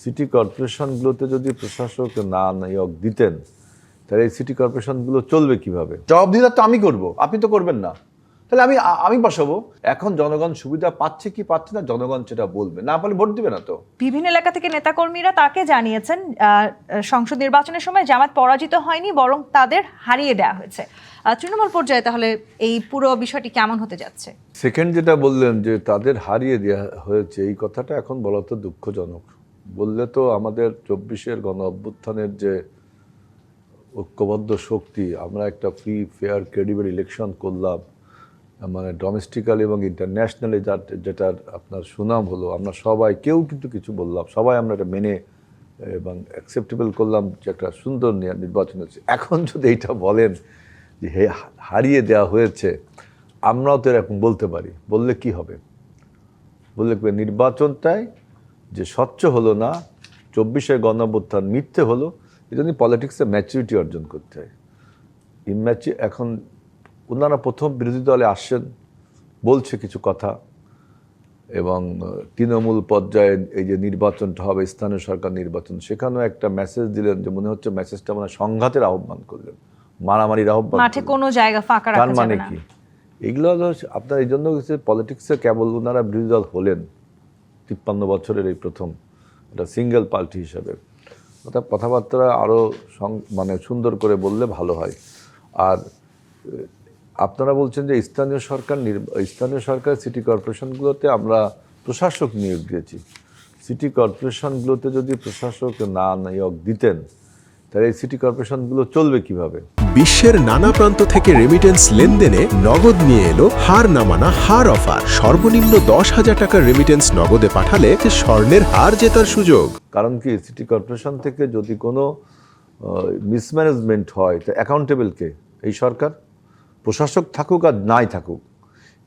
City কর্পোরেশনগুলোতে যদি প্রশাসক না নিয়োগ দিতেন তাহলে এই সিটি কর্পোরেশনগুলো চলবে কিভাবে? জবাবদিহিতা তো আমি করব, আপনি তো করবেন না। তাহলে আমি বসাবো। এখন জনগণ সুবিধা পাচ্ছে কি পাচ্ছে না, জনগণ সেটা বলবে, না পারলে ভোট দিবে না। তো বিভিন্ন এলাকা থেকে নেতাকর্মীরা তাকে জানিয়েছেন সংসদ নির্বাচনের সময় জামায়াত পরাজিত হয়নি, বরং তাদের হারিয়ে দেওয়া হয়েছে। তৃণমূল পর্যায়ে তাহলে এই পুরো বিষয়টি কেমন হতে যাচ্ছে? সেকেন্ড যেটা বললেন যে তাদের হারিয়ে দেওয়া হয়েছে, এই কথাটা এখন বলা তো দুঃখজনক। বললে তো আমাদের 24-এর গণ অভ্যুত্থানের যে ঐক্যবদ্ধ শক্তি, আমরা একটা ফ্রি ফেয়ার ক্রেডিবল ইলেকশন করলাম, মানে ডোমেস্টিক্যালি এবং ইন্টারন্যাশনালি যেটার আপনার সুনাম হলো, আমরা সবাই কেউ কিন্তু কিছু বললাম, সবাই আমরা এটা মেনে এবং অ্যাকসেপ্টেবল করলাম যে একটা সুন্দর নির্বাচন হচ্ছে। এখন যদি এইটা বলেন যে হারিয়ে দেওয়া হয়েছে, আমরাও তো এরকম বলতে পারি। বললে কি হবে? বললে নির্বাচনটাই যে স্বচ্ছ হলো না, 24-এর গণ অভ্যুত্থান মিথ্যে হলো, এই জন্য পলিটিক্সে ম্যাচুরিটি অর্জন করতে হয়। এখন ওনারা প্রথম বিরোধী দলে আসছেন, বলছে কিছু কথা, এবং তৃণমূল পর্যায়ে এই যে নির্বাচনটা হবে, স্থানীয় সরকার নির্বাচন, সেখানেও একটা মেসেজ দিলেন যে মনে হচ্ছে মেসেজটা মানে সংঘাতের আহ্বান করলেন, মারামারির আহ্বান। মাঠে কোনো জায়গা ফাঁকা রাখা যাবে না। কি এগুলো আপনার এই জন্য পলিটিক্সে কেবল ওনারা বিরোধী দল হলেন 53 বছরের এই প্রথম একটা সিঙ্গেল পার্টি হিসাবে। অর্থাৎ কথাবার্তা আরও মানে সুন্দর করে বললে ভালো হয়। আর আপনারা বলছেন যে স্থানীয় সরকার সিটি কর্পোরেশনগুলোতে আমরা প্রশাসক নিয়োগ দিয়েছি। সিটি কর্পোরেশনগুলোতে যদি প্রশাসক না নিয়োগ দিতেন তাহলে এই সিটি কর্পোরেশনগুলো চলবে কিভাবে? বিশ্বের নানা প্রান্ত থেকে রেমিটেন্স লেনদেনে নগদ নিয়ে এলো হার না মানা হার অফার। সর্বনিম্ন 10,000 টাকার রেমিটেন্স নগদে পাঠালে স্বর্ণের হার জেতার সুযোগ। কারণ কি, সিটি কর্পোরেশন থেকে যদি কোনো মিসম্যানেজমেন্ট হয় তো অ্যাকাউন্টেবল কে? এই সরকার। প্রশাসক থাকুক আর নাই থাকুক,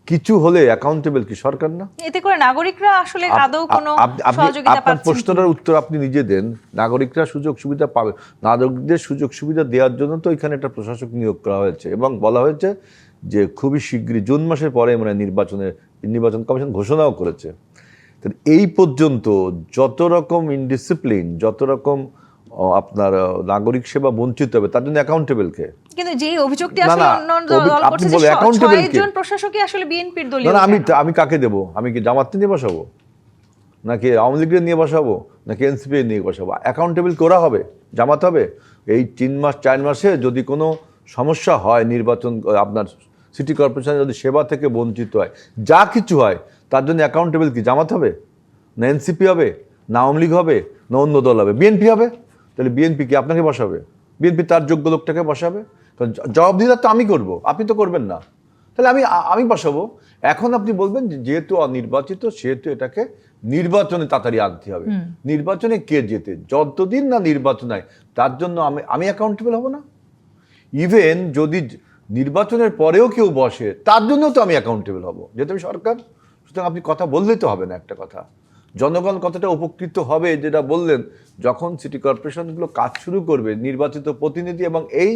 কিছু হলে অ্যাকাউন্টেবল কি সরকার না? এতে করে নাগরিকরা আসলে আদৌ কোনো সহযোগিতা পাচ্ছেন? আপনার প্রশ্নটার উত্তর আপনি নিজে দেন। নাগরিকরা সুযোগ সুবিধা পাবে, নাগরিকদের সুযোগ সুবিধা দেওয়ার জন্য তো এখানে একটা প্রশাসক নিয়োগ করা হয়েছে, এবং বলা হয়েছে যে খুবই শীঘ্রই জুন মাসের পরে মানে নির্বাচন কমিশন ঘোষণাও করেছে। এই পর্যন্ত যত রকম ইনডিসিপ্লিন, যত রকম আপনার নাগরিক সেবা বঞ্চিত হবে, তার জন্য অ্যাকাউন্টেবল কে? কিন্তু যে অভিযোগটি আসলে অন্য দল করছে যে 6 জন প্রশাসকই আসলে বিএনপির দলীয়। না, আমি কাকে দেব? আমি কি জামাতকে নিয়ে বসাবো, নাকি আওয়ামী লীগের নিয়ে বসাবো, নাকি এনসিপি নিয়ে বসাবো? অ্যাকাউন্টেবল করা হবে জামাত হবে। এই 4 মাসে যদি কোনো সমস্যা হয়, নির্বাচন আপনার সিটি কর্পোরেশনে যদি সেবা থেকে বঞ্চিত হয়, যা কিছু হয়, তার জন্য অ্যাকাউন্টেবল কি জামাত হবে, না এনসিপি হবে, না আওয়ামী লীগ হবে, না অন্য দল হবে? বিএনপি হবে। তাহলে বিএনপি কি আপনাকে বসাবে? বিএনপি তার যোগ্য লোকটাকে বসাবে। কারণ জবাবদিহিতা তো আমি করব, আপনি তো করবেন না। তাহলে আমি বসাবো। এখন আপনি বলবেন যেহেতু অনির্বাচিত, সেহেতু এটাকে নির্বাচনে তাড়াতাড়ি আনতে হবে। নির্বাচনে কে জেতে? যতদিন না নির্বাচন হয় তার জন্য আমি অ্যাকাউন্টেবল হব না। ইভেন যদি নির্বাচনের পরেও কেউ বসে, তার জন্য তো আমি অ্যাকাউন্টেবল হব, যেহেতু আমি সরকার। সুতরাং আপনি কথা বললেই তো হবে না। একটা কথা, জনগণ কতটা উপকৃত হবে যেটা বললেন, যখন সিটি কর্পোরেশনগুলো কাজ শুরু করবে, নির্বাচিত প্রতিনিধি এবং এই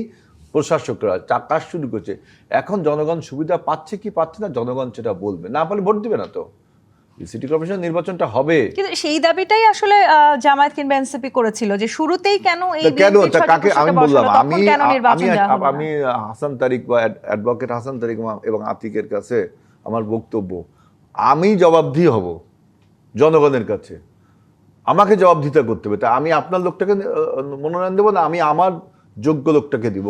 প্রশাসকরা কাজ শুরু করছে, এখন জনগণ সুবিধা পাচ্ছে কি পাচ্ছে না, জনগণ সেটা বলবে, না পারলে ভোট দিবে না। তো সিটি কর্পোরেশন নির্বাচনটা হবে। কিন্তু সেই দাবিটাই আসলে জামায়াত কিংবা এনসিপি করেছিল যে শুরুতেই কেন এই কাকে আমি বললাম, আমি হাসান তারিক বা অ্যাডভোকেট হাসান তারিক এবং আতিকের কাছে আমার বক্তব্য, আমি জবাবদিহি হব জনগণের কাছে, আমাকে জবাবদিহিতা করতে হবে। তা আমি আপনার লোকটাকে মনোনয়ন দেবো না, আমি আমার যোগ্য লোকটাকে দিব।